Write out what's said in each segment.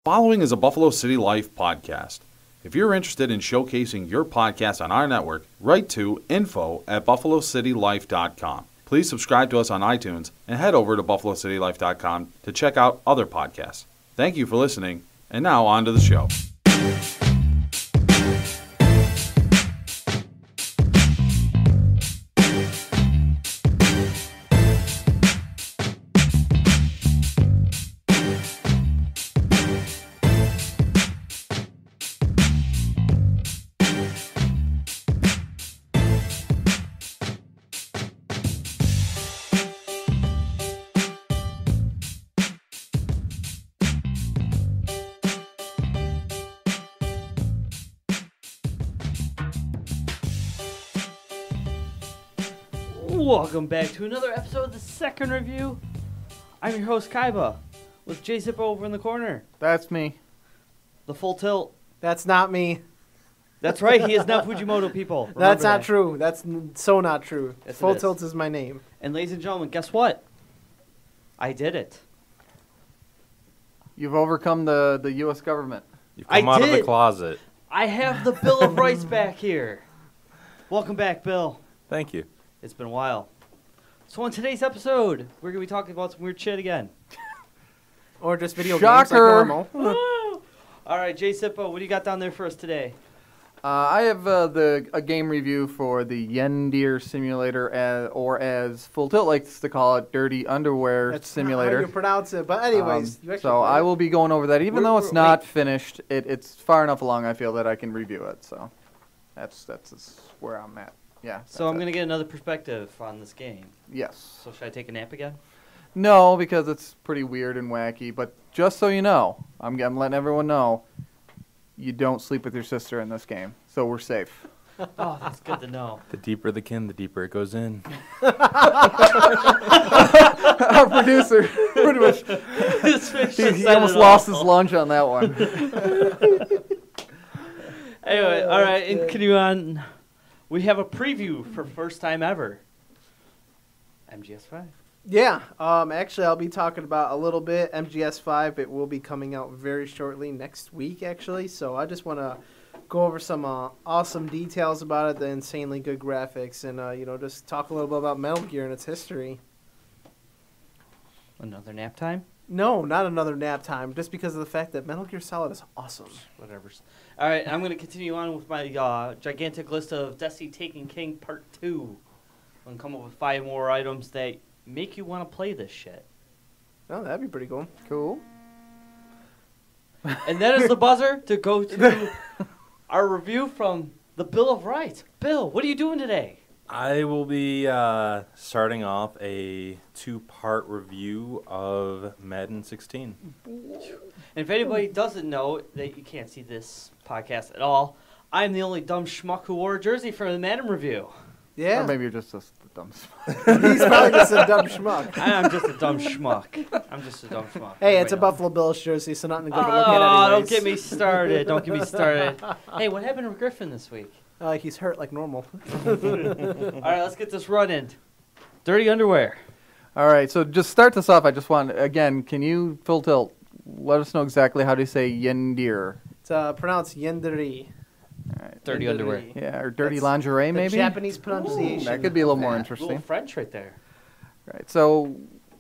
Following is a Buffalo City Life podcast. If you're interested in showcasing your podcast on our network, write to info@buffalocitylife.com. Please subscribe to us on iTunes and head over to buffalocitylife.com to check out other podcasts. Thank you for listening, and now on to the show. Welcome back to another episode of the Second Review. I'm your host, Kaiba, with J Zippo over in the corner. That's me. The Full Tilt. That's not me. That's right, he is not Fujimoto, people. Remember That's not that. true. That's so not true. Yes, it Full is. Tilt is my name. And ladies and gentlemen, guess what? I did it. You've overcome the U.S. government. You've come I out of the did. closet. I have the Bill of Rights back here. Welcome back, Bill. Thank you. It's been a while. So on today's episode, we're going to be talking about some weird shit again. Or just video Shocker. games like normal. Woo! All right, J Zippo, what do you got down there for us today? I have a game review for the Yandere simulator, or as Full Tilt likes to call it, Dirty Underwear That's Simulator. not how you pronounce it. But anyways, you actually So played I it. will be going over that, even though it's Wait. not finished. It's far enough along, I feel, that I can review it. So that's where I'm at. Yeah. So I'm going to get another perspective on this game. Yes. So should I take a nap again? No, because it's pretty weird and wacky. But just so you know, I'm letting everyone know, you don't sleep with your sister in this game, so we're safe. Oh, that's good to know. The deeper the kin, the deeper it goes in. Our producer, pretty much, he almost lost his lunch on that one. Anyway, all right, and continue on. We have a preview for first time ever. MGS5. Yeah. Actually, I'll be talking about a little bit MGS5. It will be coming out very shortly next week, actually. So I just want to go over some awesome details about it, the insanely good graphics, and just talk a little bit about Metal Gear and its history. Another nap time? No, not another nap time. Just because of the fact that Metal Gear Solid is awesome. Whatever. All right, I'm going to continue on with my gigantic list of Destiny Taken King Part 2. I'm going to come up with 5 more items that make you want to play this shit. Oh, that'd be pretty cool. Cool. And that is the buzzer to go to our review from the Bill of Rights. Bill, what are you doing today? I will be starting off a 2-part review of Madden 16. And if anybody doesn't know that you can't see this podcast at all, I'm the only dumb schmuck who wore a jersey for the Madden review. Yeah. Or maybe you're just a dumb He's probably just a dumb schmuck. I'm just a dumb schmuck. Hey, it's Everybody a knows. Buffalo Bills jersey, so nothing to go to look at Oh, anyways. don't get me started. Don't get me started. Hey, what happened to Griffin this week? He's hurt like normal. All right, let's get this running. Dirty Underwear. All right, so just start this off. I just want, again, can you, Full Tilt, let us know exactly how to say Yandere? It's pronounced Yandere. All right. Dirty Yandere. Underwear. Yeah, or dirty That's lingerie, The maybe? Japanese pronunciation. That could be a little more of that. interesting. Little French right there. Right. So,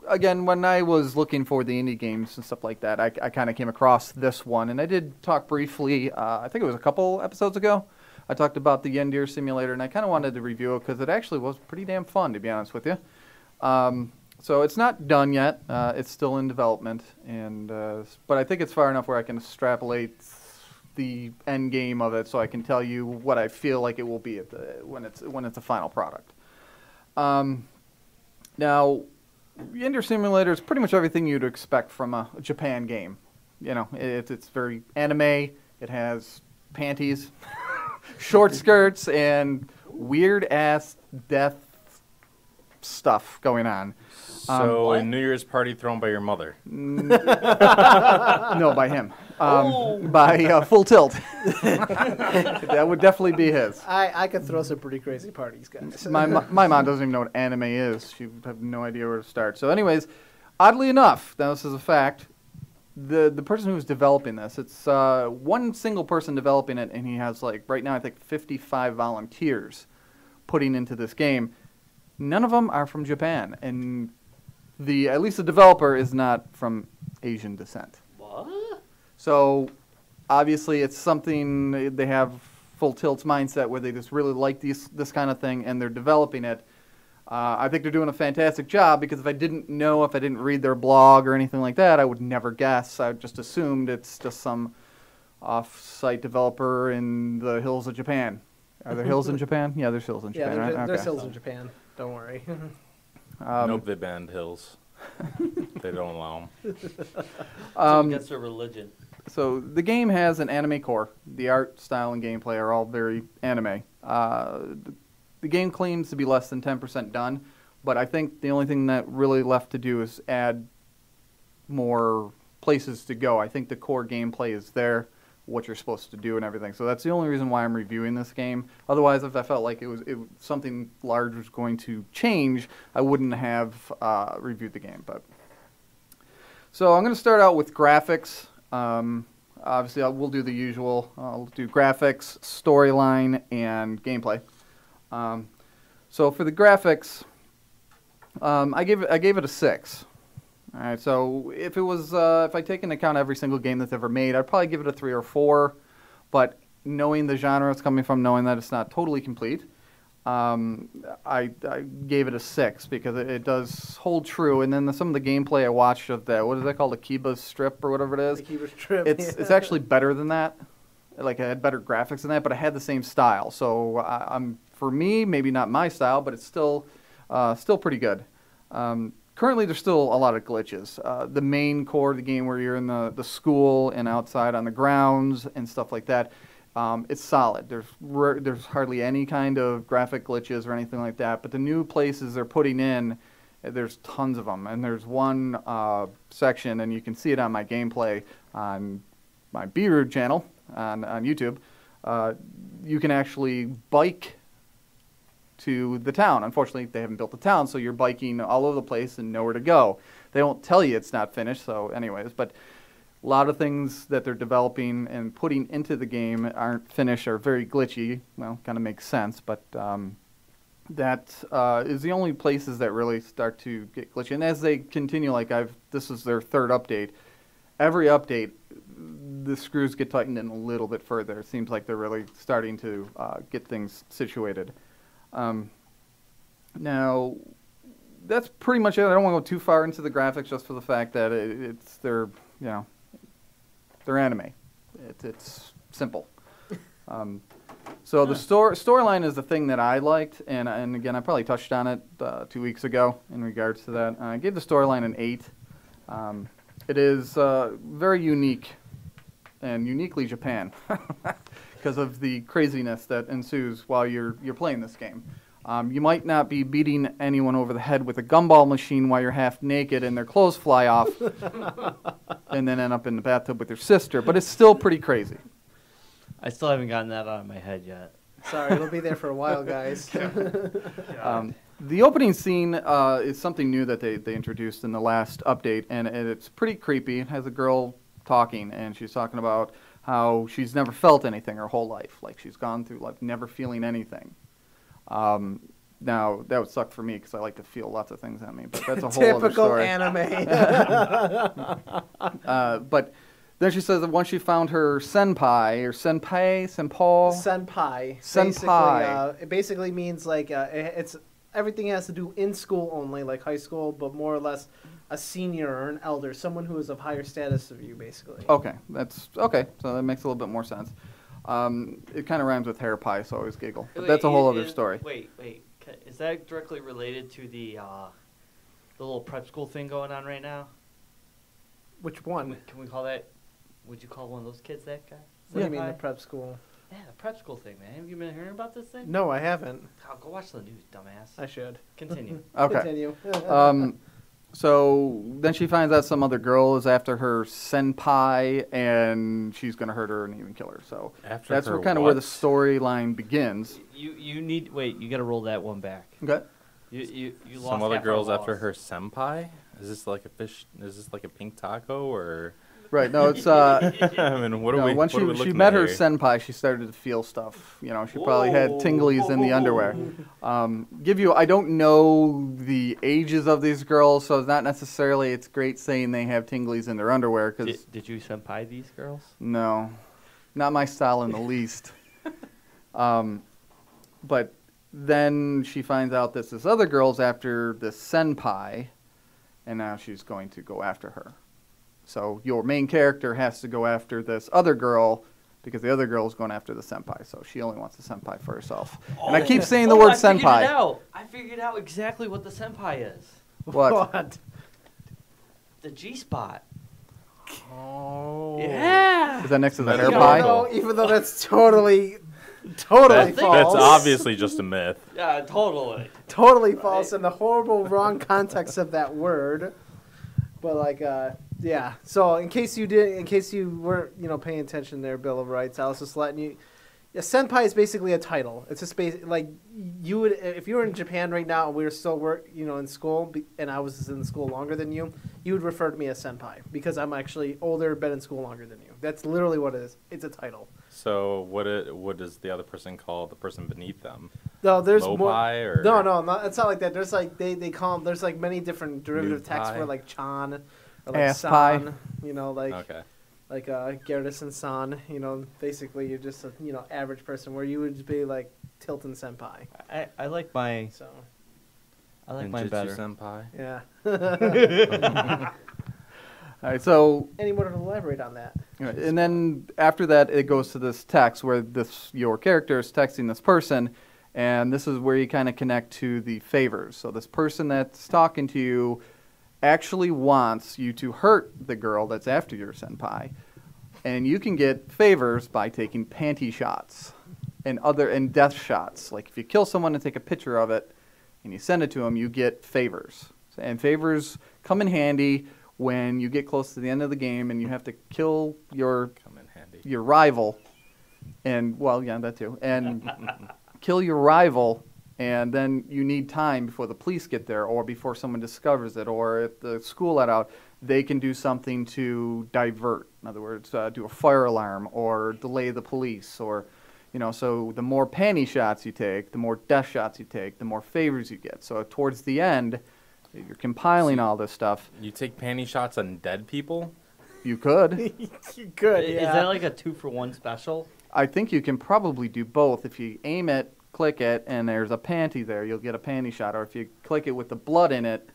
again, when I was looking for the indie games and stuff like that, I kind of came across this one, and I did talk briefly. I think it was a couple episodes ago. I talked about the Yandere simulator, and I kind of wanted to review it because it actually was pretty damn fun, to be honest with you. So it's not done yet. It's still in development, and but I think it's far enough where I can extrapolate the end game of it, so I can tell you what I feel like it will be at when it's a final product. Now, Yandere Simulator is pretty much everything you'd expect from a Japan game. You know, it's very anime. It has panties, short skirts, and weird-ass death stuff going on. So a New Year's party thrown by your mother. No, by him. By Full Tilt. That would definitely be his. I could throw some pretty crazy parties, guys. My mom doesn't even know what anime is. She would have no idea where to start. So anyways, oddly enough, now this is a fact, the person who's developing this, it's one single person developing it, and he has like right now I think 55 volunteers putting into this game. None of them are from Japan, and at least the developer is not from Asian descent. What? So obviously it's something they have full tilt's mindset where they just really like this kind of thing, and they're developing it. I think they're doing a fantastic job, because if I didn't read their blog or anything like that, I would never guess. I just assumed it's just some off-site developer in the hills of Japan. Are there hills in Japan? Yeah, there's hills in Japan, Yeah, right? there's hills in Japan. Don't worry. Nope, they banned hills. They don't allow them. That's their religion. So the game has an anime core. The art, style, and gameplay are all very anime. The game claims to be less than 10% done, but I think the only thing that really left to do is add more places to go. I think the core gameplay is there, what you're supposed to do and everything. So that's the only reason why I'm reviewing this game. Otherwise, if I felt like something large was going to change, I wouldn't have reviewed the game. So I'm going to start out with graphics. Obviously, we'll do the usual. I'll do graphics, storyline, and gameplay. So for the graphics, I gave it a 6. All right. So if I take into account every single game that's ever made, I'd probably give it a 3 or 4. But knowing the genre it's coming from, knowing that it's not totally complete, I gave it a 6 because it does hold true. And then some of the gameplay I watched of that, what is that called, Akiba's Strip or whatever it is? Akiba's Strip. It's actually better than that. Like, it had better graphics than that, but it had the same style. So for me, maybe not my style, but it's still pretty good. Currently, there's still a lot of glitches. The main core of the game, where you're in the school and outside on the grounds and stuff like that, it's solid. There's hardly any kind of graphic glitches or anything like that. But the new places they're putting in, there's tons of them. And there's one section, and you can see it on my gameplay on my B-Root channel on YouTube. You can actually bike to the town. Unfortunately, they haven't built the town, so you're biking all over the place and nowhere to go. They won't tell you it's not finished, so anyways, but a lot of things that they're developing and putting into the game aren't finished, are very glitchy. Well, kind of makes sense, but that is the only places that really start to get glitchy. And as they continue, this is their 3rd update. Every update, the screws get tightened in a little bit further. It seems like they're really starting to get things situated. Now, that's pretty much it. I don't want to go too far into the graphics, just for the fact that they're anime. It's simple. So the storyline is the thing that I liked, and again, I probably touched on it 2 weeks ago in regards to that. I gave the storyline an 8. It is very unique and uniquely Japan because of the craziness that ensues while you're playing this game. You might not be beating anyone over the head with a gumball machine while you're half naked and their clothes fly off and then end up in the bathtub with your sister, but it's still pretty crazy. I still haven't gotten that out of my head yet. Sorry, it'll be there for a while, guys. The opening scene is something new that they introduced in the last update, and it's pretty creepy. It has a girl talking, and she's talking about how she's never felt anything her whole life. Like, she's gone through life never feeling anything. Now, that would suck for me because I like to feel lots of things on me, but that's a whole other story. Typical anime. But then she says that once she found her senpai, or senpai. Basically, it basically means like it's everything has to do in school only, like high school, but more or less a senior or an elder, someone who is of higher status of you, basically. Okay, so that makes a little bit more sense. It kind of rhymes with hair pie, so I always giggle. But that's a whole other story. Wait. Is that directly related to the little prep school thing going on right now? Which one? Can we call that? Would you call one of those kids that guy? What do you mean the prep school? Yeah, the prep school thing, man. Have you been hearing about this thing? No, I haven't. Oh, go watch the news, dumbass. I should. Continue. Okay. Continue. So then she finds out some other girl is after her senpai, and she's going to hurt her and even kill her. So that's kind of where the storyline begins. You got to roll that one back. Okay. You lost some other half girls our after loss. her senpai? Is this like a fish? Is this like a pink taco or? Right. No, it's I mean, what are we? once what are we she looking met at her here? senpai, she started to feel stuff. You know, she probably had tinglies in the underwear. I don't know the ages of these girls, so it's not necessarily. It's great saying they have tinglies in their underwear because Did you senpai these girls? no, not my style in the least. But then she finds out that this other girl's after this senpai, and now she's going to go after her. So your main character has to go after this other girl because the other girl is going after the senpai. So she only wants the senpai for herself. And I keep saying the word senpai. I figured out exactly what the senpai is. What? The G-spot. Oh. Yeah. Is that next to the hair Medical. pie? No, even though that's totally That's false. obviously just a myth. Yeah, totally. Totally false in the horrible wrong context of that word. But like, yeah. So in case you weren't, paying attention there, Bill of Rights, I was just letting you. Yeah, senpai is basically a title. It's just like you would if you were in Japan right now and we were still in school, and I was in school longer than you, you would refer to me as senpai because I'm actually older, been in school longer than you. That's literally what it is. It's a title. So what does the other person call the person beneath them? No, there's Low more. pi or No, it's not like that. There's like they call them. There's like many different derivative Noob texts pi. for like chan, or like Ass san. pie. Okay. Like Gerdes and san. Basically you're just a average person where you would be like Tilton senpai. I like my So mine better. Senpai. yeah. All right, so Any more to elaborate on that? and then after that, it goes to this text where your character is texting this person, and this is where you kind of connect to the favors. So this person that's talking to you actually wants you to hurt the girl that's after your senpai, and you can get favors by taking panty shots and death shots. Like if you kill someone and take a picture of it and you send it to them, you get favors. And favors come in handy when you get close to the end of the game and you have to kill your Come in handy. rival, and that too, and kill your rival, and then you need time before the police get there or before someone discovers it, or if the school let out, they can do something to divert. In other words, do a fire alarm or delay the police, or so the more panty shots you take, the more death shots you take, the more favors you get. So towards the end, you're compiling all this stuff. You take panty shots on dead people? You could. Good. Is that like a 2-for-1 special? I think you can probably do both. If you aim it, click it, and there's a panty there, you'll get a panty shot. Or if you click it with the blood in it,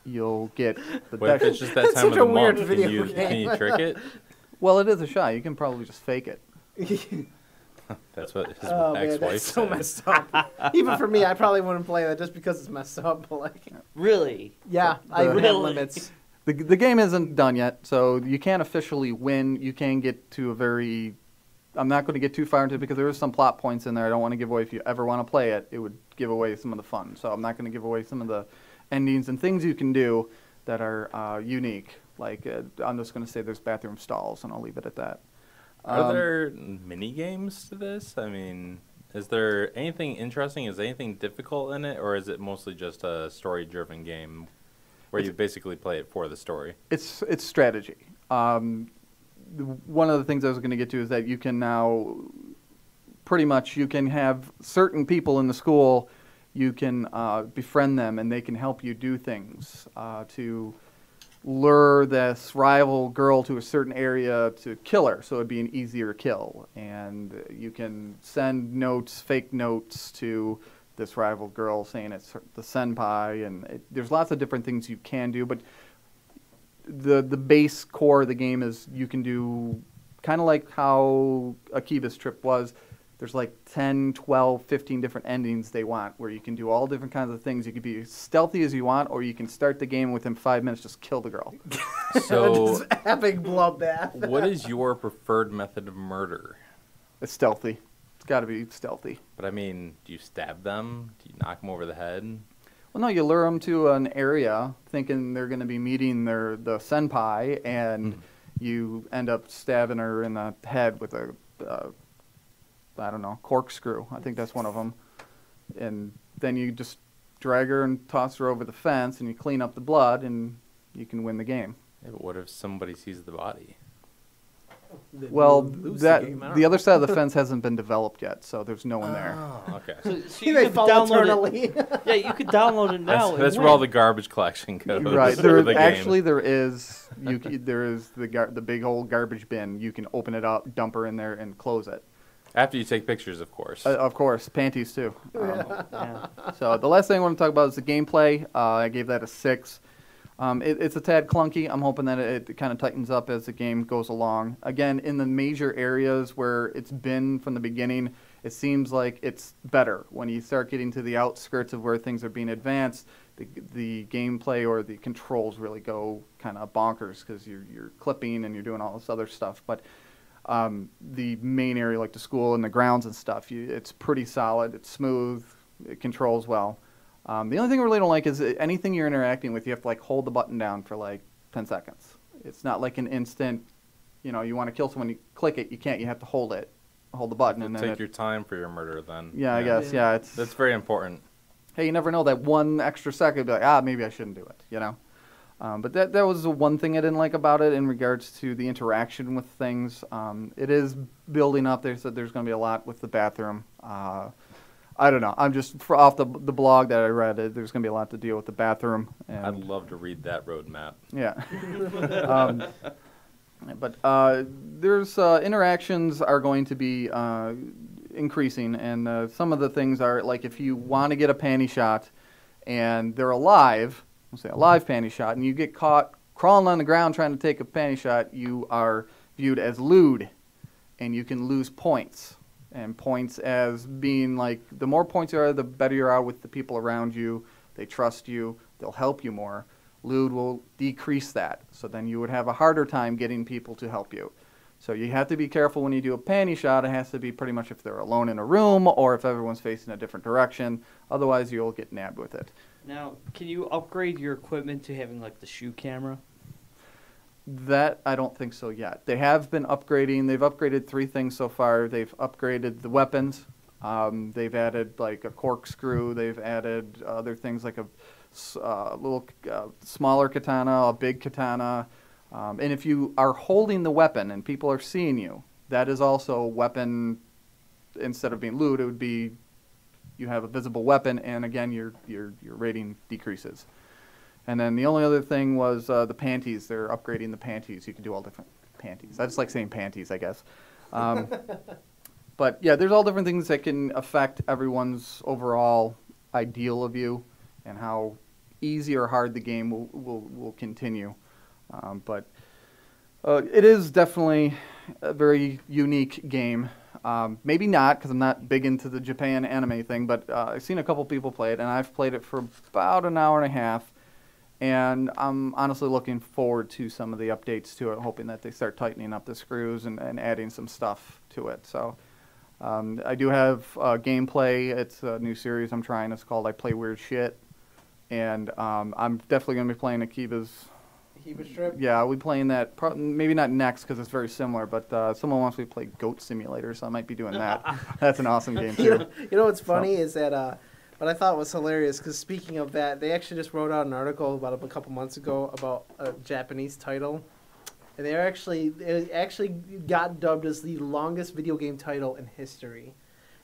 you'll get the What if death. it's just that That's time of such the a weird month? video Can you game. trick it? Well, it is a shot. You can probably just fake it. That's what his Oh man, ex-wife that's so said. messed up. Even for me, I probably wouldn't play that just because it's messed up. But like, Really? yeah, I would have Really? limits. The game isn't done yet, so you can't officially win. You can get to a very... I'm not going to get too far into it because there is some plot points in there I don't want to give away. If you ever want to play it, it would give away some of the fun. So I'm not going to give away some of the endings and things you can do that are unique. Like, I'm just going to say there's bathroom stalls, and I'll leave it at that. Are there mini games to this? I mean, is there anything interesting? Is anything difficult in it, or is it mostly just a story-driven game where you basically play it for the story? It's strategy. One of the things I was going to get to is that you can now pretty much you can have certain people in the school, you can befriend them, and they can help you do things to lure this rival girl to a certain area to kill her, so it'd be an easier kill. And you can send notes, fake notes to this rival girl saying it's the senpai, and there's lots of different things you can do, but the base core of the game is you can do kind of like how Akiba's trip was. There's like 10, 12, 15 different endings they want where you can do all different kinds of things. You can be as stealthy as you want, or you can start the game within 5 minutes, just kill the girl. So, Just epic bloodbath. what is your preferred method of murder? It's stealthy. It's got to be stealthy. But I mean, do you stab them? Do you knock them over the head? Well, no, you lure them to an area thinking they're going to be meeting the senpai, and you end up stabbing her in the head with a, I don't know, corkscrew. I think that's one of them. And then you just drag her and toss her over the fence, and you clean up the blood, and you can win the game. Yeah, but what if somebody sees the body? Well, Lose that game, I don't the know. other side of the fence hasn't been developed yet, so there's no one there. Oh, okay. So you They can fall download it. eternally. Yeah, you could download it now. That's and where all win. the garbage collection goes. Right. for There the actually game. there is there is the big old garbage bin. You can open it up, dump her in there, and close it. After you take pictures, of course. Of course, panties too. Yeah. So the last thing I want to talk about is the gameplay. I gave that a 6. It's a tad clunky. I'm hoping that it kind of tightens up as the game goes along. Again, in the major areas where it's been from the beginning, it seems like it's better. When you start getting to the outskirts of where things are being advanced, the gameplay or the controls really go kind of bonkers because you're clipping and you're doing all this other stuff. But the main area, like the school and the grounds and stuff, it's pretty solid. It's smooth. It controls well. The only thing I really don't like is anything you're interacting with, you have to like hold the button down for like 10 seconds. It's not like an instant, you want to kill someone, you click it, you can't, you have to hold the button. And then Take your time for your murder then. yeah, I guess, yeah. That's very important. Hey, you never know, that one extra second, be like, maybe I shouldn't do it, But that was the one thing I didn't like about it in regards to the interaction with things. It is building up. They said there's going to be a lot with the bathroom. I don't know. I'm just off the blog that I read. There's going to be a lot to deal with the bathroom. And, I'd love to read that roadmap. yeah. But there's interactions are going to be increasing, and some of the things are like if you want to get a panty shot, and they're alive. We'll say a live panty shot, and you get caught crawling on the ground trying to take a panty shot, you are viewed as lewd, and you can lose points. And points as being like, the more points you are, the better you are with the people around you. They trust you. They'll help you more. Lewd will decrease that. So then you would have a harder time getting people to help you. So you have to be careful when you do a panty shot. It has to be pretty much if they're alone in a room or if everyone's facing a different direction. Otherwise, you'll get nabbed with it. Now, can you upgrade your equipment to having like the shoe camera? That, I don't think so yet. They have been upgrading. They've upgraded 3 things so far. They've upgraded the weapons. They've added like a corkscrew. They've added other things like a little smaller katana, a big katana. And if you are holding the weapon and people are seeing you, that is also a weapon. Instead of being lewd, it would be you have a visible weapon, and again, your rating decreases. And then the only other thing was the panties. They're upgrading the panties. You can do all different panties. I just like saying panties, I guess. But yeah, there's all different things that can affect everyone's overall ideal of you and how easy or hard the game will continue. But it is definitely a very unique game. Maybe not, because I'm not big into the Japan anime thing, but I've seen a couple people play it, and I've played it for about an hour and a half. And I'm honestly looking forward to some of the updates to it, hoping that they start tightening up the screws and adding some stuff to it. So I do have gameplay. It's a new series I'm trying. It's called I Play Weird Shit. And I'm definitely going to be playing Akiba's. Akiba Strip? Yeah, I'll be playing that. Maybe not next because it's very similar, but someone wants me to play Goat Simulator, so I might be doing that. That's an awesome game, too. You know what's funny is that what I thought was hilarious, because speaking of that, they actually just wrote out an article about a couple months ago about a Japanese title. And it actually got dubbed as the longest video game title in history.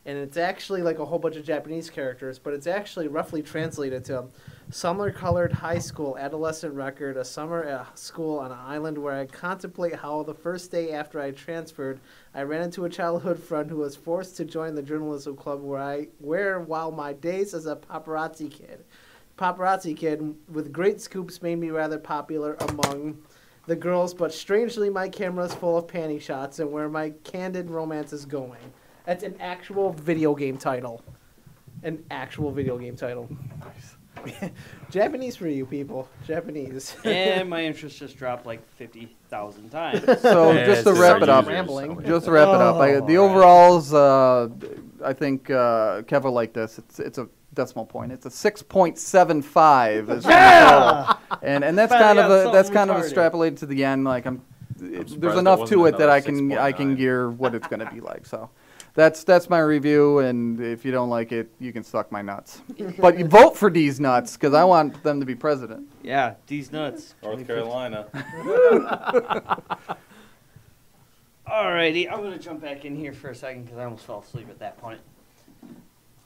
And it's actually like a whole bunch of Japanese characters, but it's actually roughly translated to summer-colored high school adolescent record, a summer at school on an island where I contemplate how the first day after I transferred, I ran into a childhood friend who was forced to join the journalism club where while my days as a paparazzi kid with great scoops made me rather popular among the girls, but strangely my camera is full of panty shots and where my candid romance is going. That's an actual video game title. An actual video game title. Nice. Japanese for you people. Japanese. And my interest just dropped like 50,000 times. So Yeah, just to it's wrap it up, rambling. the overalls, I think Kev will like this. It's a decimal point. It's a 6.75. Yeah! And that's Finally got kind something of retarded. extrapolated to the end. Like there's surprised enough it to wasn't it that I another can 6.9. gear what it's going to be like. So that's my review. And if you don't like it, you can suck my nuts. But you vote for D's nuts because I want them to be president. Yeah, these nuts. North Carolina. Alrighty, I'm gonna jump back in here for a second because I almost fell asleep at that point.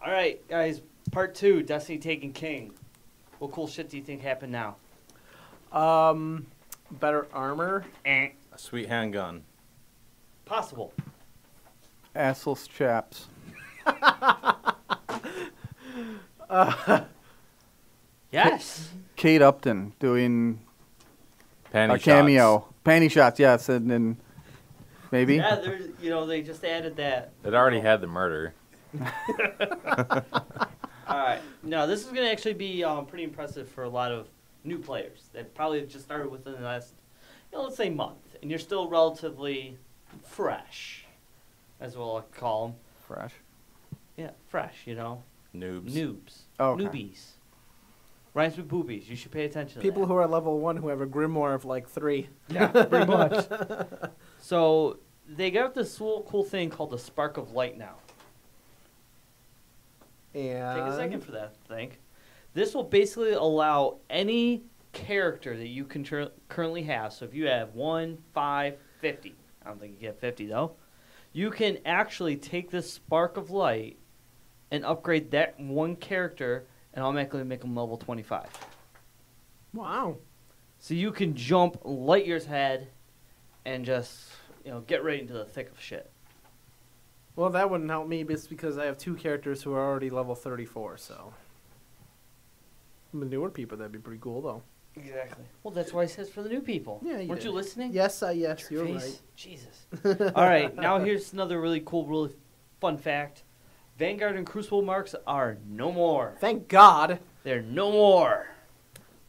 Alright, guys, part 2, Destiny Taken King. What cool shit do you think happened now? Better armor. A sweet handgun. Possible. Assless chaps. Yes. Kate Upton doing Panty a cameo. Panty shots, yes, and then maybe. Yeah, there's, they just added that. It already had the murder. Alright, now this is going to actually be pretty impressive for a lot of new players that probably have just started within the last, let's say month. And you're still relatively fresh, as we'll call them. Fresh. Yeah, fresh, Noobs. Noobs. Okay. Newbies. Rhymes with boobies. You should pay attention to People that. who are level 1 who have a grimoire of like 3. Yeah, pretty much. So, they got this cool thing called the Spark of Light now. And Take a second for that, I think. This will basically allow any character that you can currently have. So if you have 1, 5, 50. I don't think you get 50 though. You can actually take this Spark of Light and upgrade that one character and automatically make them level 25. Wow. So you can jump light years ahead and just, get right into the thick of shit. Well, that wouldn't help me just because I have 2 characters who are already level 34, so. The newer people, that'd be pretty cool, though. Exactly. Well, that's why it says for the new people. Yeah, you Weren't did. you listening? Yes, yes, Your you're face? right. Jesus. All right, now here's another really cool, really fun fact. Vanguard and Crucible marks are no more. Thank God. They're no more.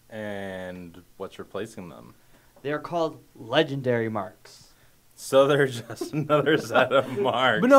And what's replacing them? They're called legendary marks. So they're just another set of marks. But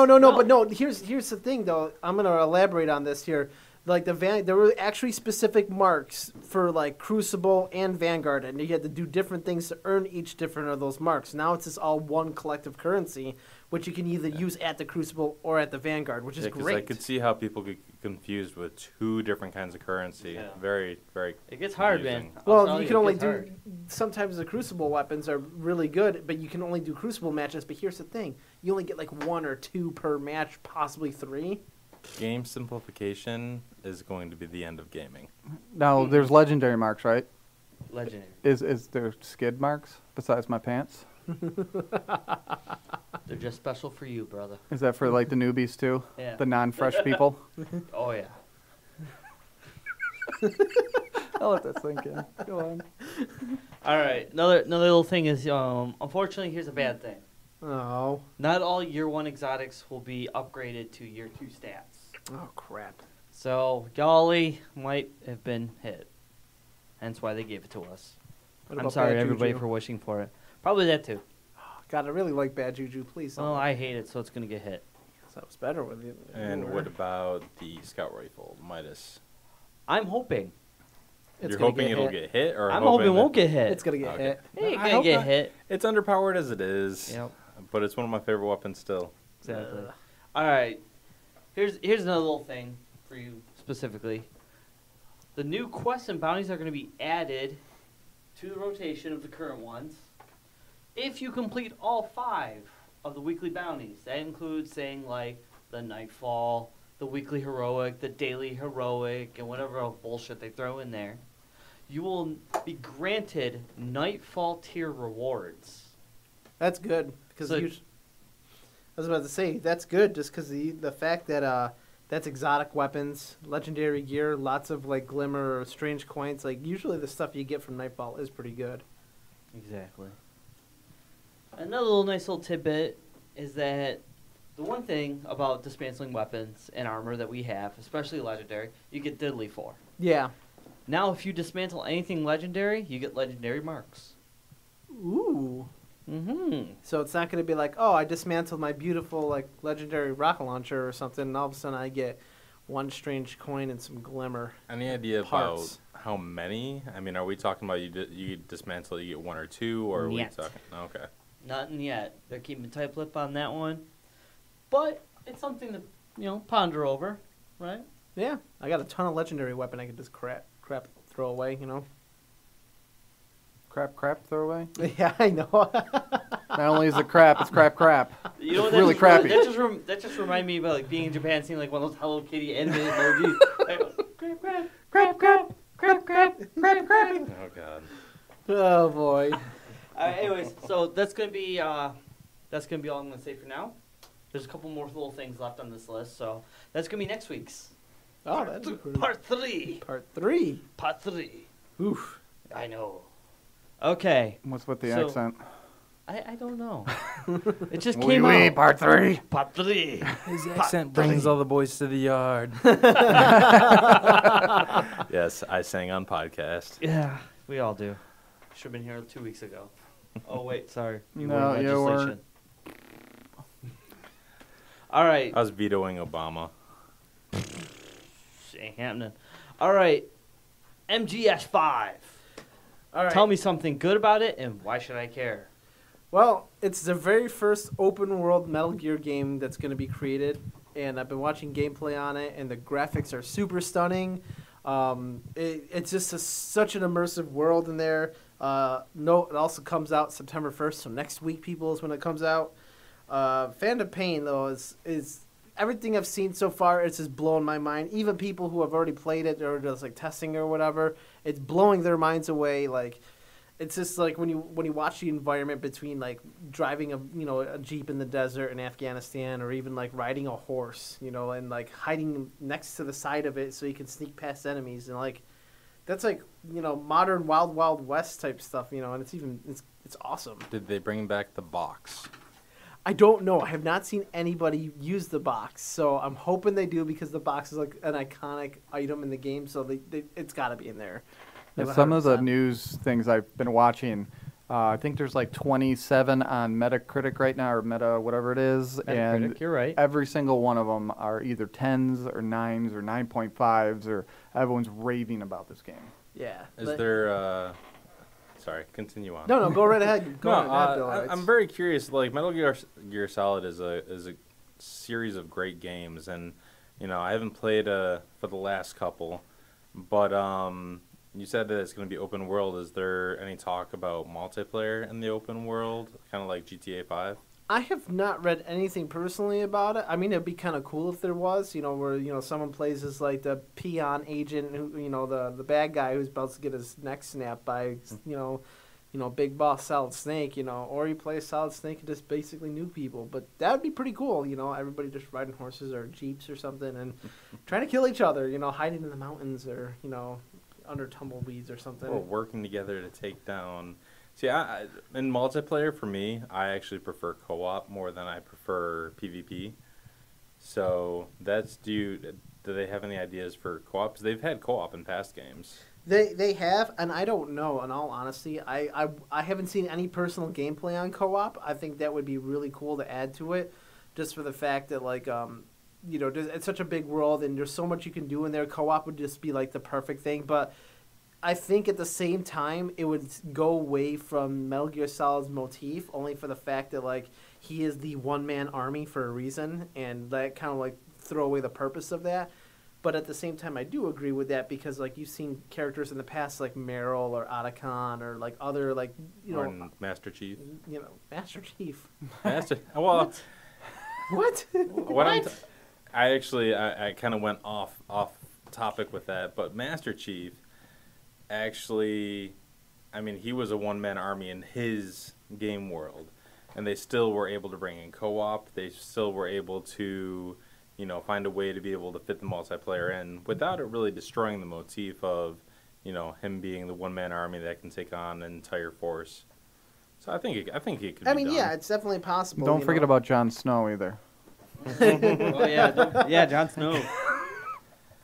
no. Here's the thing, though. I'm gonna elaborate on this here. Like there were actually specific marks for like Crucible and Vanguard, and you had to do different things to earn each different of those marks. Now it's just all one collective currency, which you can either use at the Crucible or at the Vanguard, which is great. I could see how people get confused with 2 different kinds of currency. Yeah. Very, very. It gets hard, confusing. man. I'll Well, tell you can only it do. gets hard. Sometimes the Crucible weapons are really good, but you can only do Crucible matches. But here's the thing: you only get like 1 or 2 per match, possibly 3. Game simplification is going to be the end of gaming. Now, there's legendary marks, right? Legendary. Is there skid marks besides my pants? They're just special for you, brother. Is that for like the newbies too? Yeah. The non-fresh people? Oh, yeah. I'll let that sink in. Go on. All right. Another little thing is, unfortunately, here's a bad thing. Oh. Not all Year 1 exotics will be upgraded to Year 2 stats. Oh crap. So, Golly might have been hit. Hence why they gave it to us. What I'm about sorry, bad everybody, juju? for wishing for it. Probably that, too. God, I really like bad juju. Please. Well, I hate it, so it's going to get hit. That was better with you. And what about the scout rifle, Midas? I'm hoping. You're hoping it'll get hit, or I'm hoping it that- won't get hit. It's gonna get Okay. hit. It ain't I going hope to get not. hit. It's underpowered as it is, Yep. but it's one of my favorite weapons still. Exactly. Ugh. All right. Here's another little thing for you specifically. The new quests and bounties are going to be added to the rotation of the current ones if you complete all 5 of the weekly bounties. That includes saying like the Nightfall, the weekly heroic, the daily heroic, and whatever else bullshit they throw in there. You will be granted Nightfall tier rewards. That's good because So- I was about to say that's good just because the fact that that's exotic weapons, legendary gear, lots of like glimmer or strange coins. Like usually the stuff you get from Nightfall is pretty good. Exactly. Another little nice little tidbit is that the one thing about dismantling weapons and armor that we have, especially legendary, you get diddly for. Yeah. Now, if you dismantle anything legendary, you get legendary marks. Ooh. Mm-hmm. So it's not going to be like, oh, I dismantled my beautiful like legendary rocket launcher or something, and all of a sudden I get 1 strange coin and some glimmer. Any idea Parts. about how many? I mean, are we talking about you dismantle, you get 1 or 2, or are we Yet. talking? Okay. Nothing yet. They're keeping tight lip on that one. But it's something to, ponder over, right? Yeah, I got a ton of legendary weapon I could just crap throw away. Crap throwaway. Yeah, I know. Not only is it crap, it's crap. You know, It's really crappy. That just reminded me about like being in Japan, seeing like one of those Hello Kitty animated emojis. Crap. Oh God. Oh boy. Anyways, so that's gonna be all I'm gonna say for now. There's a couple more little things left on this list, so that's gonna be next week's. Oh, that's Part 3. Part 3. Part 3. Oof. I know. Okay. What's with the So- accent? I don't know. It just came out. Part 3. Part 3. His accent brings all the boys to the yard. Yes, I sang on podcast. Yeah, we all do. Should have been here 2 weeks ago. Oh wait, sorry. No, were in you legislation. All right. I was vetoing Obama. Shit ain't happening. All right. MGS5. All right. Tell me something good about it, and why should I care? Well, it's the very first open world Metal Gear game that's going to be created, and I've been watching gameplay on it, and the graphics are super stunning. It's just such an immersive world in there. It also comes out September 1st, so next week, people, is when it comes out. Phantom Pain, though, is everything I've seen so far. It's just blowing my mind. Even people who have already played it or just like testing or whatever, it's blowing their minds away. Like, it's just like when you watch the environment between like driving a Jeep in the desert in Afghanistan, or even like riding a horse, and like hiding next to the side of it so you can sneak past enemies, and like that's like modern Wild Wild West type stuff, and it's awesome. Did they bring back the box? I don't know. I have not seen anybody use the box, so I'm hoping they do, because the box is like an iconic item in the game, so it's got to be in there. Yeah, some of the 100%. news things I've been watching, I think there's like 27 on Metacritic right now, or Meta, whatever it is. Metacritic, And you're right. every single one of them are either 10s or 9s or 9.5s, or everyone's raving about this game. Yeah. Is there? Sorry, continue on. No, go right ahead. Go right ahead, Bill. I'm very curious. Like Metal Gear Solid is a series of great games, and I haven't played for the last couple, but you said that it's going to be open world. Is there any talk about multiplayer in the open world, kind of like GTA 5? I have not read anything personally about it. I mean, it'd be kind of cool if there was, where someone plays as like the peon agent, who the bad guy who's about to get his neck snapped by Big Boss Solid Snake, or you play Solid Snake and just basically nuke people. But that would be pretty cool, everybody just riding horses or jeeps or something and trying to kill each other, hiding in the mountains or under tumbleweeds or something. Or working together to take down. See, in multiplayer, for me, I actually prefer co-op more than I prefer PvP. So do they have any ideas for co-op? 'Cause they've had co-op in past games. They have, and I don't know. In all honesty, I haven't seen any personal gameplay on co-op. I think that would be really cool to add to it, just for the fact that like it's such a big world and there's so much you can do in there. Co-op would just be like the perfect thing, but I think at the same time it would go away from Metal Gear Solid's motif, only for the fact that like he is the one-man army for a reason, and that kind of like throw away the purpose of that. But at the same time, I do agree with that, because like you've seen characters in the past like Meryl or Otacon or like other like Or Master Chief. Master Chief. Master. Well, What? I kind of went off topic with that, but Master Chief actually, I mean, he was a one-man army in his game world, and they still were able to bring in co-op. They still were able to, find a way to be able to fit the multiplayer in without it really destroying the motif of, him being the one-man army that can take on an entire force. So I think it could be done. Yeah, it's definitely possible. Don't forget about Jon Snow either. Oh yeah, Jon Snow.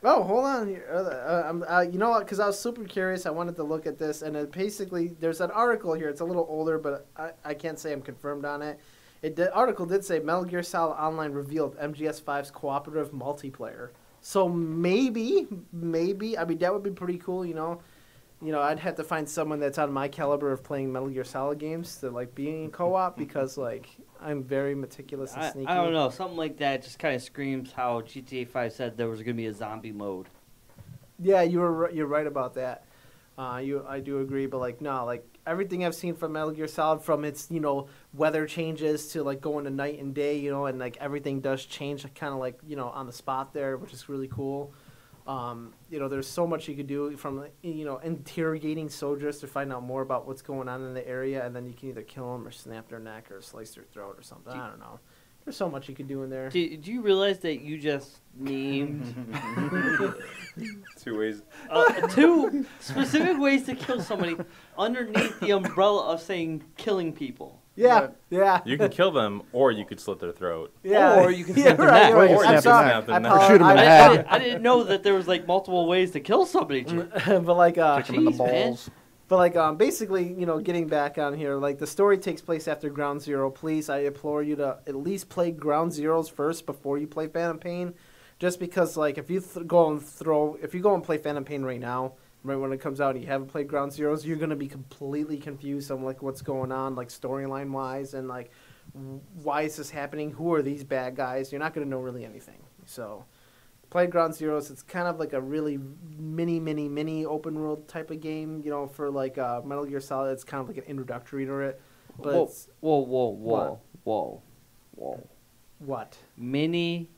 Oh, hold on here. You know what? Because I was super curious. I wanted to look at this, and basically, there's an article here. It's a little older, but I can't say I'm confirmed on it. The article did say Metal Gear Solid Online revealed MGS5's cooperative multiplayer. So maybe, I mean, that would be pretty cool. I'd have to find someone that's on my caliber of playing Metal Gear Solid games to like being in co-op, because like I'm very meticulous and sneaky. I don't know. Something like that just kind of screams how GTA 5 said there was going to be a zombie mode. Yeah, you're right about that. I do agree, but like no, like everything I've seen from Metal Gear Solid, from its weather changes to like going to night and day, and like everything does change, kind of like on the spot there, which is really cool. There's so much you could do, from interrogating soldiers to find out more about what's going on in the area, and then you can either kill them or snap their neck or slice their throat or something. I don't know. There's so much you could do in there. Do you realize that you just named 2 ways. 2 specific ways to kill somebody underneath the umbrella of saying killing people? Yeah. You can kill them, or you could slit their throat. Yeah. Or you can snap their neck. Or you Or snap you their can neck. snap their I neck. apologize. Shoot 'em in the head. I didn't know that there was like multiple ways to kill somebody. But like Kick 'em in the Jeez, man. balls. But like basically, getting back on here, like the story takes place after Ground Zero. Please, I implore you to at least play Ground Zeroes first before you play Phantom Pain, just because like if you go and play Phantom Pain right now, right when it comes out, and you haven't played Ground Zeroes, you're gonna be completely confused on like what's going on, like storyline wise, and like why is this happening? Who are these bad guys? You're not gonna know really anything. So. Played Ground Zeroes. It's kind of like a really mini open world type of game. For like Metal Gear Solid, it's kind of like an introductory to it. But Whoa. what? Mini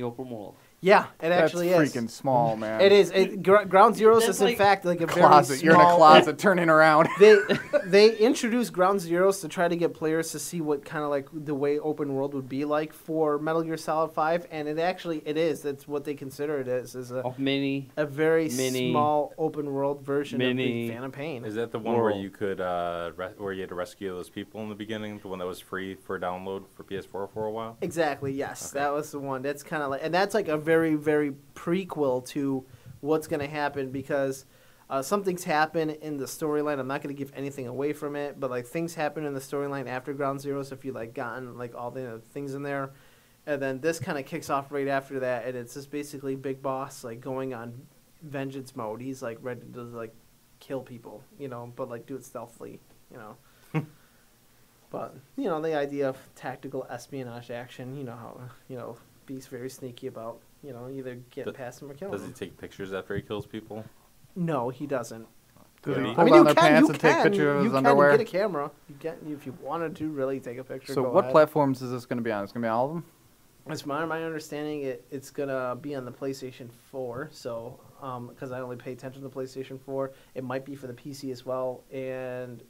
open world. Yeah, it That's actually is. freaking small, man. It is. Ground Zeroes That's is in like fact like a Closet. very You're in a small- closet turning around. They introduced Ground Zeroes to try to get players to see what kind of like the way open world would be like for Metal Gear Solid 5, and it is. That's what they consider it is a very small open world version of the Phantom Pain. Is that the one where you could where you had to rescue those people in the beginning? The one that was free for download for PS4 for a while? Exactly. Yes, Okay. that was the one. That's kind of like, and that's like a very, very prequel to what's going to happen, because something's happened in the storyline. I'm not going to give anything away from it, but like things happen in the storyline after Ground Zeroes if you like gotten like all the things in there, and then this kind of kicks off right after that, and it's just basically Big Boss like going on vengeance mode. He's like ready to like kill people, but like do it stealthily, But the idea of tactical espionage action, how Beast's very sneaky about either getting past him or killing Does him. he take pictures after he kills people? No, he doesn't. Does Yeah. he pull down their pants and take pictures of you his can underwear? get a camera. You can, if you wanted to really take a picture. So go what ahead. platforms is this going to be on? It's going to be on all of them? As my understanding, it's gonna be on the PlayStation 4. So, because I only pay attention to the PlayStation 4, it might be for the PC as well. And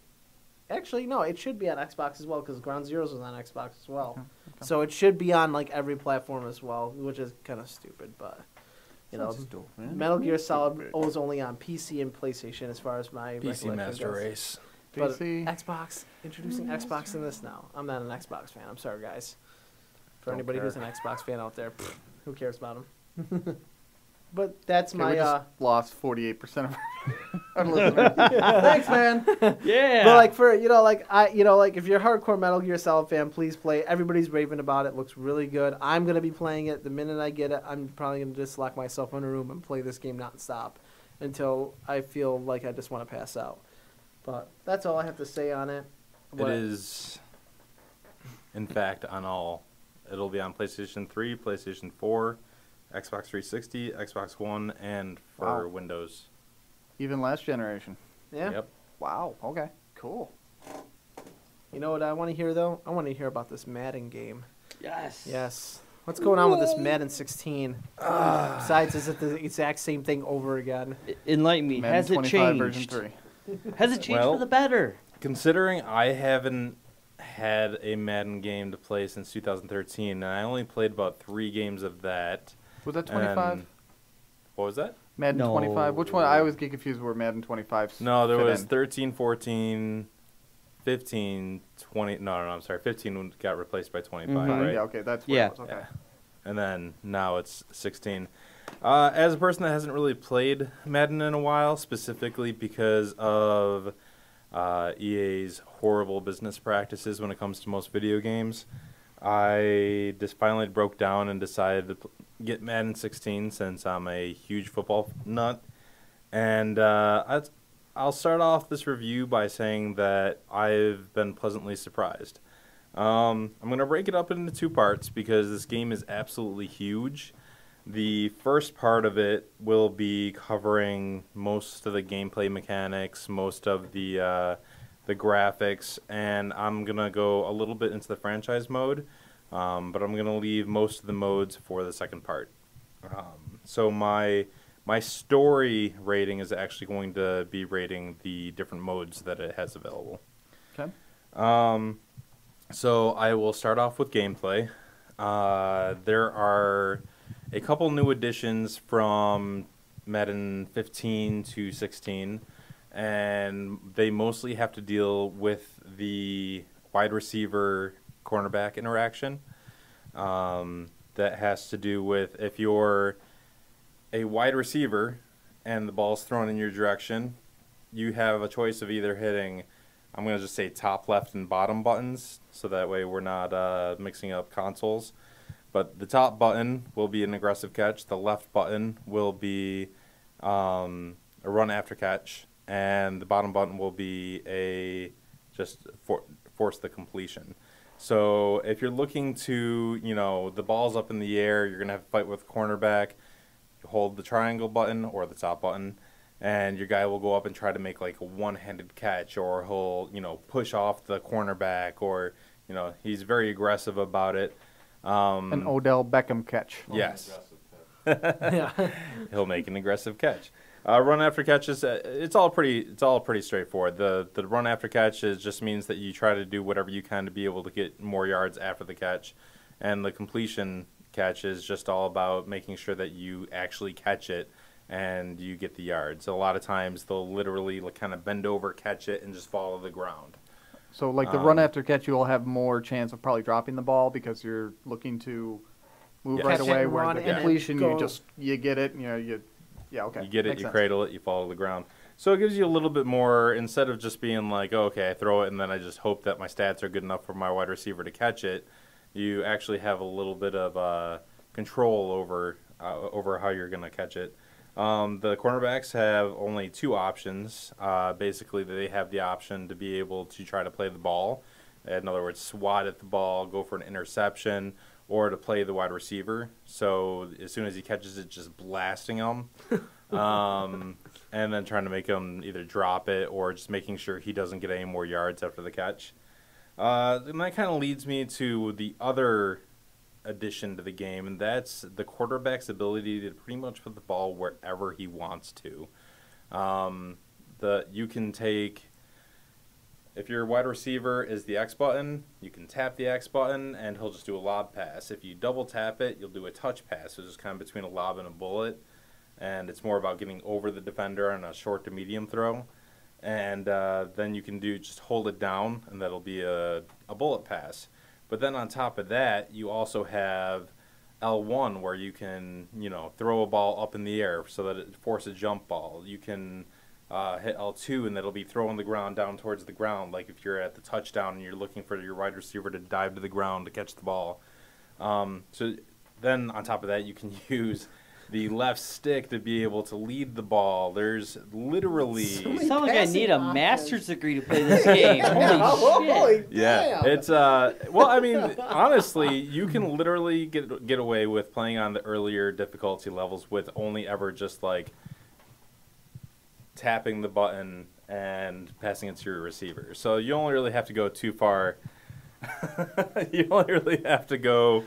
actually, no, it should be on Xbox as well, because Ground Zeroes was on Xbox as well. Okay. So it should be on like every platform as well, which is kind of stupid, but Metal Gear Solid was only on PC and PlayStation as far as my PC recollection Master goes. Race. But PC. Xbox, introducing Xbox in this now. I'm not an Xbox fan. I'm sorry, guys. For Don't anybody care. who's an Xbox fan out there, who cares about them? But that's Okay, we my. just lost 48% of our listeners. Thanks, man. Yeah. But like for like if you're a hardcore Metal Gear Solid fan, please play. Everybody's raving about it. Looks really good. I'm gonna be playing it the minute I get it. I'm probably gonna just lock myself in a room and play this game nonstop until I feel like I just want to pass out. But that's all I have to say on it. It is, in fact, on all. It'll be on PlayStation 3, PlayStation 4, Xbox 360, Xbox One, and for Wow. Windows. Even last generation. Yeah. Yep. Wow. Okay. Cool. You know what I want to hear though? I want to hear about this Madden game. yes. Yes. What's going on with this Madden 16? Besides, is it the exact same thing over again? Enlighten me. Madden Has it 25 version changed? 3. Has it changed Well- for the better? Considering I haven't had a Madden game to play since 2013, and I only played about 3 games of that. Was that 25? and- What was that? Madden No. 25? Which one? I always get confused where Madden 25 No, there fit was in. 13, 14, 15, 20. No, I'm sorry. 15 got replaced by 25, Mhm. right? Yeah, okay, that's where Yeah. it was. Okay. Yeah. And then now it's 16. As a person that hasn't really played Madden in a while, specifically because of EA's horrible business practices when it comes to most video games, I just finally broke down and decided to get Madden 16 since I'm a huge football nut. And I'll start off this review by saying that I've been pleasantly surprised. I'm going to break it up into 2 parts because this game is absolutely huge. The first part of it will be covering most of the gameplay mechanics, most of the graphics, and I'm going to go a little bit into the franchise mode, but I'm going to leave most of the modes for the second part. So my story rating is actually going to be rating the different modes that it has available. Okay. So I will start off with gameplay. There are a couple new additions from Madden 15 to 16, and they mostly have to deal with the wide receiver cornerback interaction. That has to do with if you're a wide receiver and the ball's thrown in your direction, you have a choice of either hitting, I'm going to just say top left and bottom buttons, so that way we're not mixing up consoles. But the top button will be an aggressive catch. The left button will be a run after catch. And the bottom button will be a force the completion. So if you're looking to, the ball's up in the air, you're going to have to fight with cornerback. You hold the triangle button or the top button, and your guy will go up and try to make like a one-handed catch, or he'll, push off the cornerback, or, he's very aggressive about it. An Odell Beckham catch. Yes. Yeah. He'll make an aggressive catch. Run after catches, it's all pretty straightforward. The run after catches just means that you try to do whatever you can to be able to get more yards after the catch, and the completion catch is just all about making sure that you actually catch it and you get the yards. So a lot of times they'll literally kind of bend over, catch it, and just fall to the ground. So like the run after catch, you'll have more chance of probably dropping the ball because you're looking to move Yes. right Catch it away. and Where run the and completion, go. you get it, okay. You get it, Makes you sense. cradle it, you fall to the ground. So it gives you a little bit more, instead of just being like, oh, okay, I throw it and then I just hope that my stats are good enough for my wide receiver to catch it. You actually have a little bit of control over how you're going to catch it. The cornerbacks have only two options. Basically, they have the option to be able to try to play the ball. In other words, swat at the ball, go for an interception, or to play the wide receiver. So as soon as he catches it, just blasting him. And then trying to make him either drop it or just making sure he doesn't get any more yards after the catch. And that kind of leads me to the other addition to the game, and that's the quarterback's ability to pretty much put the ball wherever he wants to. You can take, if your wide receiver is the X button, you can tap the X button and he'll just do a lob pass. If you double tap it, you'll do a touch pass, which is kind of between a lob and a bullet, and it's more about getting over the defender on a short to medium throw. And then you can just hold it down, and that'll be a bullet pass. But then on top of that, you also have L1, where you can, throw a ball up in the air so that it forces a jump ball. You can hit L2, and that'll be throwing the ground down towards the ground, like if you're at the touchdown and you're looking for your wide receiver to dive to the ground to catch the ball. So then on top of that, you can use the left stick to be able to lead the ball. There's literally... You sound like I need a Passing master's degree to play this game. Holy shit. Holy Yeah, damn. it's well, I mean, honestly, you can literally get away with playing on the earlier difficulty levels with only ever just like tapping the button and passing it to your receiver. So you only really have to go too far. You only really have to go.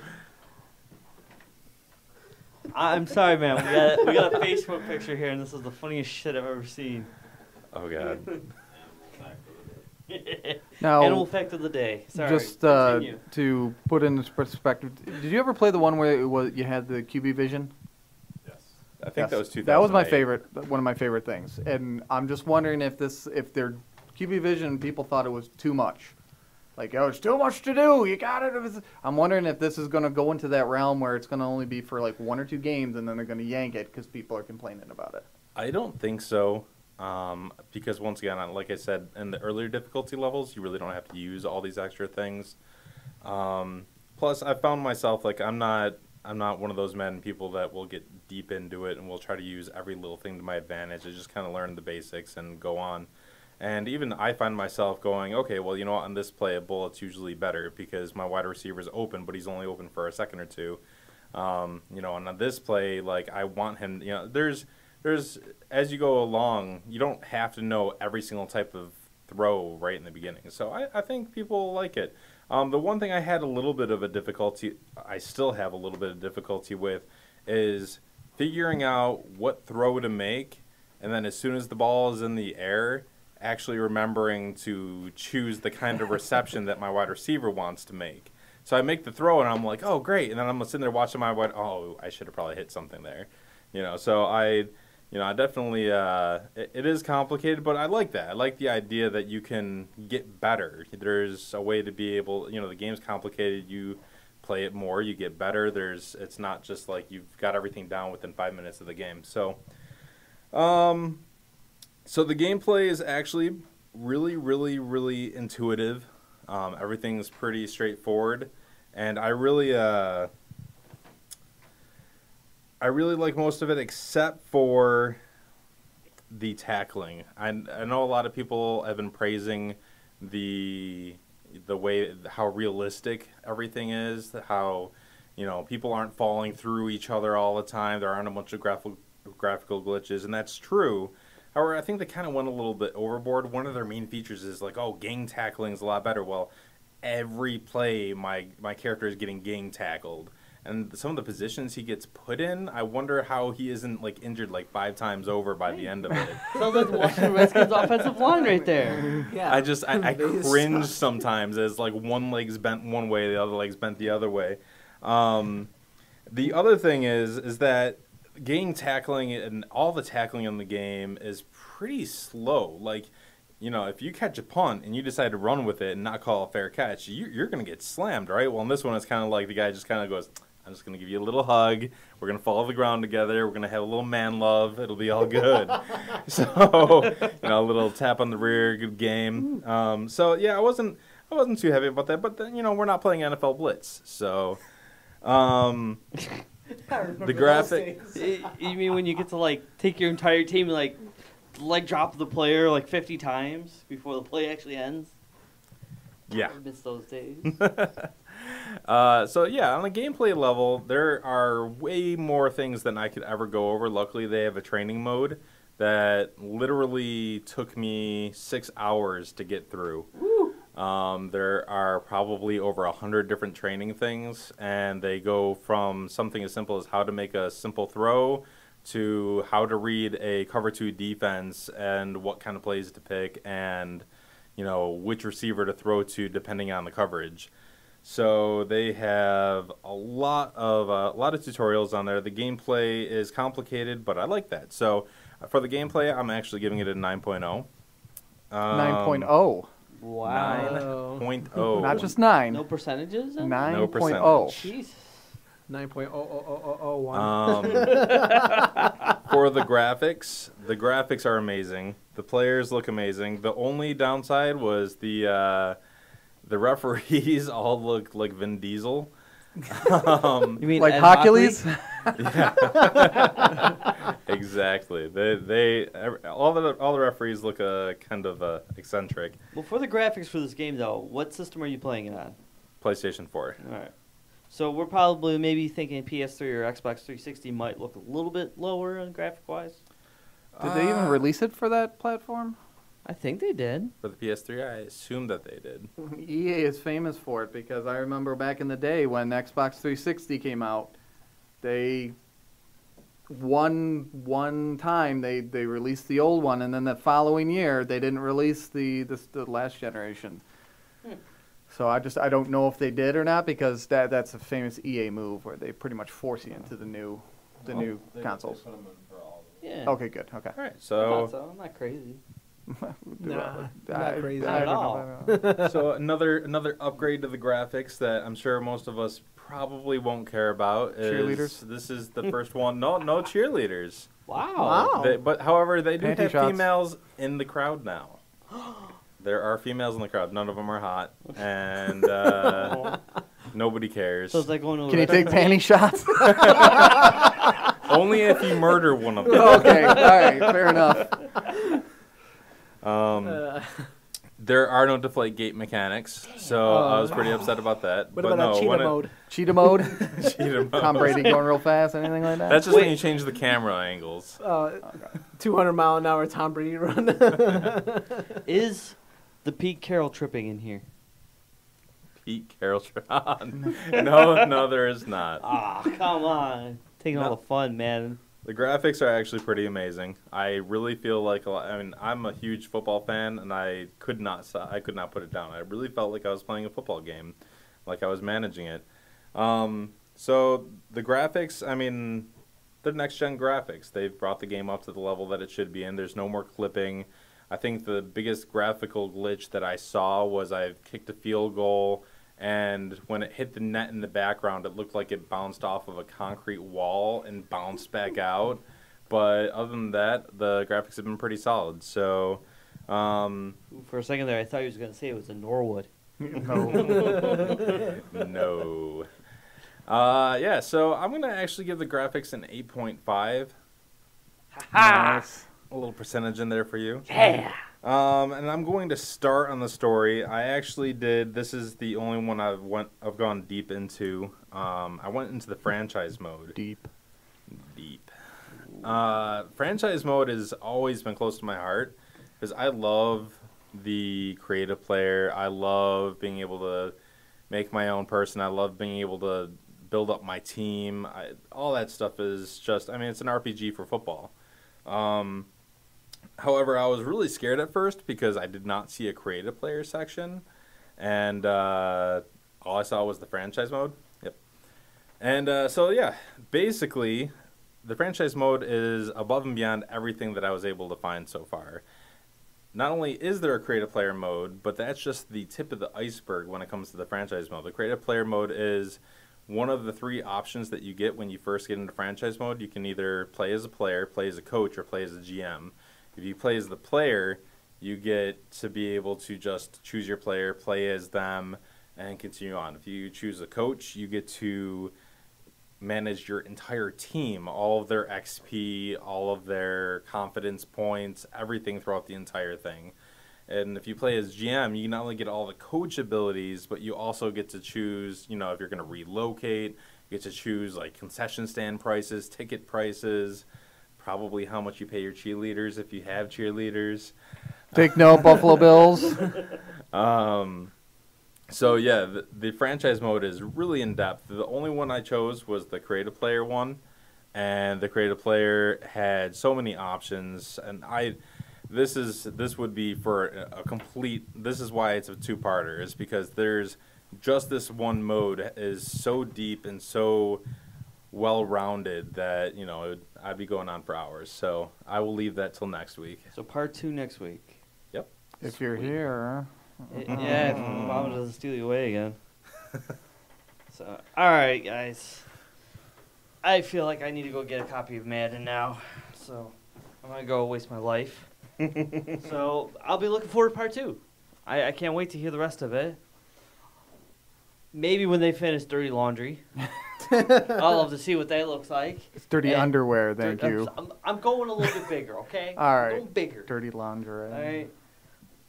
I'm sorry, man. We got a Facebook picture here, and this is the funniest shit I've ever seen. Oh God. Now, Animal fact of the day. Sorry. just continue. to put in this perspective, did you ever play the one where you had the QB vision? I think that was 2008. That was my favorite, one of my favorite things. And I'm just wondering if their QB vision, people thought it was too much. Like, oh, it's too much to do. You got it. I'm wondering if this is going to go into that realm where it's going to only be for like 1 or 2 games, and then they're going to yank it because people are complaining about it. I don't think so. Because once again, like I said, in the earlier difficulty levels, you really don't have to use all these extra things. Plus, I found myself like I'm not one of those Madden people that will get deep into it and will try to use every little thing to my advantage. I just kind of learn the basics and go on. And even I find myself going, okay, well, you know what, on this play, a bullet's usually better because my wide receiver is open, but he's only open for a second or two. You know, and on this play, like I want him. You know, there's as you go along, you don't have to know every single type of throw right in the beginning. So I think people like it. The one thing I had a little bit of a difficulty, I still have a little bit of difficulty with, is figuring out what throw to make, and then as soon as the ball is in the air, actually remembering to choose the kind of reception that my wide receiver wants to make. So I make the throw, and I'm like, oh, great. And then I'm sitting there watching my wide, oh, I should have probably hit something there. You know, so I definitely, it is complicated, but I like that. I like the idea that you can get better. There's a way to be able, you know, the game's complicated. You play it more, you get better. It's not just like you've got everything down within 5 minutes of the game. So, so the gameplay is actually really, really, really intuitive. Everything's pretty straightforward, and I really like most of it except for the tackling. I know a lot of people have been praising the way how realistic everything is, how, you know, people aren't falling through each other all the time. There aren't a bunch of graphical glitches, and that's true. However, I think they kind of went a little bit overboard. One of their main features is like, oh, gang tackling is a lot better. Well, every play my character is getting gang tackled. And some of the positions he gets put in, I wonder how he isn't like injured like 5 times over by the end of it. Sounds like the Washington Redskins offensive line right there. Yeah. I cringe sometimes as like one leg's bent one way, the other leg's bent the other way. The other thing is that gang tackling and all the tackling in the game is pretty slow. Like, you know, if you catch a punt and you decide to run with it and not call a fair catch, you're going to get slammed, right? Well, in this one, it's kind of like the guy just kind of goes, I'm just going to give you a little hug. We're going to fall to the ground together. We're going to have a little man love. It'll be all good. So, you know, a little tap on the rear, good game. So, yeah, I wasn't too heavy about that. But, then, you know, we're not playing NFL Blitz. So, the graphic. You mean when you get to, like, take your entire team and, like drop the player, like, 50 times before the play actually ends? Yeah. I miss those days. So, yeah, on a gameplay level, there are way more things than I could ever go over. Luckily, they have a training mode that literally took me 6 hours to get through. Woo. There are probably over 100 different training things, and they go from something as simple as how to make a simple throw to how to read a cover 2 defense and what kind of plays to pick and, you know, which receiver to throw to depending on the coverage. So they have a lot of tutorials on there. The gameplay is complicated, but I like that. So for the gameplay, I'm actually giving it a 9.0. 9.0. Wow. 9.0. Not just 9. No percentages? 9.0. No percentage. Jesus. 9.00001. For the graphics are amazing. The players look amazing. The only downside was the referees all look like Vin Diesel. You mean Like Ed Hercules? Yeah. Exactly. All the referees look kind of eccentric. Well, for the graphics for this game, though, what system are you playing it on? PlayStation 4. All right. So we're probably maybe thinking PS3 or Xbox 360 might look a little bit lower on graphic-wise. Did they even release it for that platform? I think they did. For the PS3, I assume that they did. EA is famous for it because I remember back in the day when Xbox 360 came out, they one time they released the old one, and then the following year they didn't release the last generation. So I don't know if they did or not because that's a famous EA move where they pretty much force you into the new consoles. Yeah. Okay, good. Okay. All right, So so I'm not crazy. Nah, not crazy. Not at all. so another upgrade to the graphics that I'm sure most of us probably won't care about is Cheerleaders? This is the first one. No cheerleaders. Wow. But however, they do Panty have shots. females in the crowd now. There are females in the crowd. None of them are hot, and nobody cares. So it's like going to Can you take panty shots? Only if you murder one of them. Okay, all right, fair enough. There are no deflate gate mechanics, so I was pretty upset about that. What but about no, cheetah when mode? Cheetah mode. Cheetah mode. Tom Brady going real fast. Anything like that? That's just when you change the camera angles. 200-mile-an-hour Tom Brady run. Is the Pete Carroll tripping in here? Pete Carroll. No, there is not. Ah, come on. Taking all the fun, man. The graphics are actually pretty amazing. I really feel like I'm a huge football fan, and I could not put it down. I really felt like I was playing a football game, like I was managing it. So the graphics, I mean, they're next gen graphics. They've brought the game up to the level that it should be in. There's no more clipping. I think the biggest graphical glitch that I saw was I kicked a field goal, and when it hit the net in the background, it looked like it bounced off of a concrete wall and bounced back out. But other than that, the graphics have been pretty solid. So, For a second there, I thought you was going to say it was in Norwood. no. Yeah, so I'm going to actually give the graphics an 8.5. Nice. A little percentage in there for you. Yeah. And I'm going to start on the story. I actually did. This is the only one I've gone deep into. I went into the franchise mode. Deep. Franchise mode has always been close to my heart because I love the creative player. I love being able to make my own person. I love being able to build up my team. All that stuff is just. I mean, it's an RPG for football. However, I was really scared at first because I did not see a creative player section, and all I saw was the franchise mode. Yep. And so, yeah, basically, the franchise mode is above and beyond everything that I was able to find so far. Not only is there a creative player mode, but that's just the tip of the iceberg when it comes to the franchise mode. The creative player mode is one of the 3 options that you get when you first get into franchise mode. You can either play as a player, play as a coach, or play as a GM. If you play as the player, you get to be able to just choose your player, play as them, and continue on. If you choose a coach, you get to manage your entire team, all of their XP, all of their confidence points, everything throughout the entire thing. And if you play as GM, you not only get all the coach abilities, but you also get to choose, if you're going to relocate, you get to choose like concession stand prices, ticket prices, probably how much you pay your cheerleaders if you have cheerleaders. Take note, Buffalo Bills. So yeah, the franchise mode is really in depth. The only one I chose was the creative player one, and the creative player had so many options. And this would be for a complete. This is why it's a 2-parter, is because there's just this one mode is so deep and so well-rounded that I'd be going on for hours. So I will leave that till next week. So part 2 next week. Yep. If you're here. Yeah, if Mama doesn't steal you away again. So, all right, guys. I feel like I need to go get a copy of Madden now. So I'm going to go waste my life. So I'll be looking forward to part 2. I can't wait to hear the rest of it. Maybe when they finish Dirty Laundry. I'd love to see what that looks like. It's dirty underwear, thank you. I'm going a little bit bigger, okay? All right. I'm going bigger. Dirty lingerie. All right.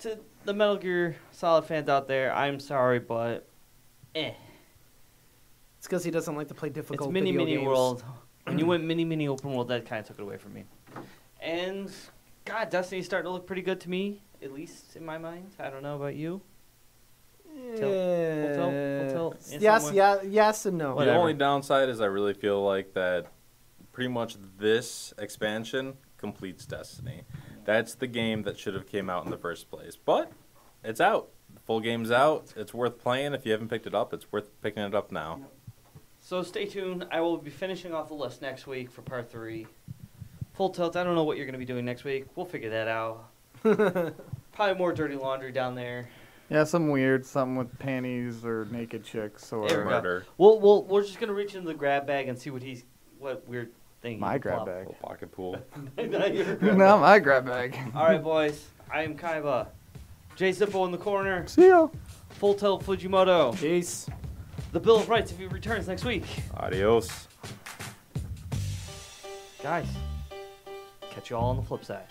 To the Metal Gear Solid fans out there, I'm sorry, but It's because he doesn't like to play difficult it's mini games. world. When you went mini open world, that kind of took it away from me. And God, Destiny's starting to look pretty good to me, at least in my mind. I don't know about you. Full tilt Yes and no. Whatever. The only downside is I really feel like that pretty much this expansion completes Destiny. That's the game that should have came out in the first place. But it's out. The full game's out. It's worth playing. If you haven't picked it up, it's worth picking it up now. So stay tuned. I will be finishing off the list next week for part 3. Full tilt. I don't know what you're going to be doing next week. We'll figure that out. Probably more dirty laundry down there. Yeah, something weird, something with panties or naked chicks or There we go. Murder. We're just gonna reach into the grab bag and see what weird thing. my he grab can bag. Little pocket pool. plop. Not your grab No, bag. my grab bag. All right, boys. I am Kaiba. Jay Zippo in the corner. See ya. Full tilt Fujimoto. Peace. The Bill of Rights if he returns next week. Adios. Guys, catch you all on the flip side.